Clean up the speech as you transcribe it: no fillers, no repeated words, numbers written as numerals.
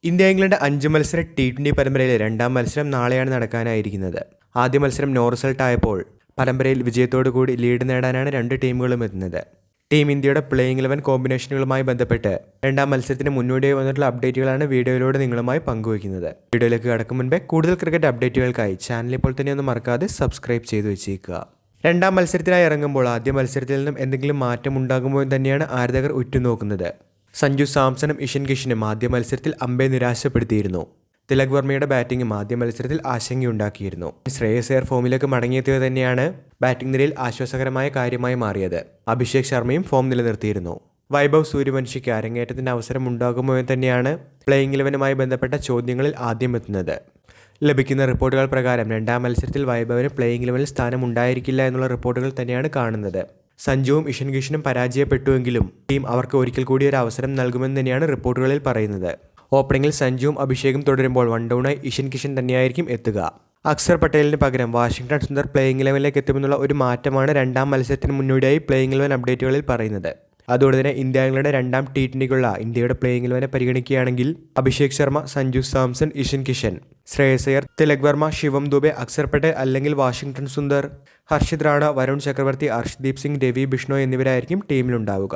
India England 5 മത്സര T20 പരമ്പരയിലെ രണ്ടാം മത്സരം നാളെയാണ് നടക്കാനായിരിക്കുന്നത്. ആദ്യ മത്സരം നോ റിസൾട്ട് ആയപ്പോൾ പരമ്പരയിൽ വിജയത്തോടുകൂടി ലീഡ് നേടാനാണ് രണ്ട് ടീമുകളും എത്തുന്നത്. ടീം ഇന്ത്യയുടെ പ്ലേയിങ് 11 കോമ്പിനേഷനുകളുമായി ബന്ധപ്പെട്ട് രണ്ടാം മത്സരത്തിന് മുന്നോടിയായി വന്നിട്ടുള്ള അപ്ഡേറ്റുകളാണ് വീഡിയോയിലൂടെ നിങ്ങളുമായി പങ്കുവയ്ക്കുന്നത്. വീഡിയോയിലേക്ക് കടക്കും മുൻപേ കൂടുതൽ ക്രിക്കറ്റ് അപ്ഡേറ്റുകൾക്കായി ചാനൽ ഇപ്പോൾ തന്നെ ഒന്ന് മറക്കാതെ സബ്സ്ക്രൈബ് ചെയ്തു വെച്ചേക്കുക. രണ്ടാം മത്സരത്തിനായി ഇറങ്ങുമ്പോൾ ആദ്യ മത്സരത്തിൽ നിന്നും എന്തെങ്കിലും മാറ്റം ഉണ്ടാകുമോ എന്ന് തന്നെയാണ് ആരാധകർ ഉറ്റുനോക്കുന്നത്. സഞ്ജു സാംസണും ഇഷൻ കിഷനും ആദ്യ മത്സരത്തിൽ അമ്പയെ നിരാശപ്പെടുത്തിയിരുന്നു. തിലക് വർമ്മയുടെ ബാറ്റിംഗും ആദ്യ മത്സരത്തിൽ ആശങ്കയുണ്ടാക്കിയിരുന്നു. ശ്രേയസ് അയ്യർ ഫോമിലേക്ക് മടങ്ങിയെത്തിയത് തന്നെയാണ് ബാറ്റിംഗ് നിരയിൽ ആശ്വാസകരമായ കാര്യമായി മാറിയത്. അഭിഷേക് ശർമ്മയും ഫോം നിലനിർത്തിയിരുന്നു. വൈഭവ് സൂര്യവംശിക്ക് അരങ്ങേറ്റത്തിന്റെ അവസരം ഉണ്ടാകുമോ എന്ന് തന്നെയാണ് പ്ലേയിങ് 11മായി ബന്ധപ്പെട്ട ചോദ്യങ്ങളിൽ ആദ്യം എത്തുന്നത്. ലഭിക്കുന്ന റിപ്പോർട്ടുകൾ പ്രകാരം രണ്ടാം മത്സരത്തിൽ വൈഭവിന് പ്ലേയിങ് 11ൽ സ്ഥാനം ഉണ്ടായിരിക്കില്ല എന്നുള്ള റിപ്പോർട്ടുകൾ തന്നെയാണ് കാണുന്നത്. സഞ്ജുവും ഇഷൻ കിഷനും പരാജയപ്പെട്ടുവെങ്കിലും ടീം അവർക്ക് ഒരിക്കൽ കൂടി ഒരു അവസരം നൽകുമെന്ന് തന്നെയാണ് റിപ്പോർട്ടുകളിൽ പറയുന്നത്. ഓപ്പണിംഗിൽ സഞ്ജുവും അഭിഷേകും തുടരുമ്പോൾ വൺ ഡൗണായി ഇഷൻ കിഷൻ തന്നെയായിരിക്കും എത്തുക. അക്സർ പട്ടേലിന് പകരം വാഷിംഗ്ടൺ സുന്ദർ പ്ലേയിങ് 11ലേക്ക് എത്തുമെന്നുള്ള ഒരു മാറ്റമാണ് രണ്ടാം മത്സരത്തിന് മുന്നോടിയായി പ്ലേയിങ് 11 അപ്ഡേറ്റുകളിൽ പറയുന്നത്. അതുകൊണ്ട് തന്നെ ഇന്ത്യ ഇംഗ്ലണ്ട് രണ്ടാം T20ക്കുള്ള ഇന്ത്യയുടെ പ്ലേയിങ് 11 പരിഗണിക്കുകയാണെങ്കിൽ അഭിഷേക് ശർമ്മ, സഞ്ജു സാംസൺ, ഇഷൻ കിഷൻ, ശ്രേയസ് അയ്യർ, തിലക് വർമ്മ, ശിവം ദുബെ, അക്സർ പട്ടേൽ അല്ലെങ്കിൽ വാഷിംഗ്ടൺ സുന്ദർ, ഹർഷിത് റാണ, വരുൺ ചക്രവർത്തി, അർഷ്ദീപ് സിംഗ്, രവി ബിഷ്ണോയ് എന്നിവരായിരിക്കും ടീമിലുണ്ടാവുക.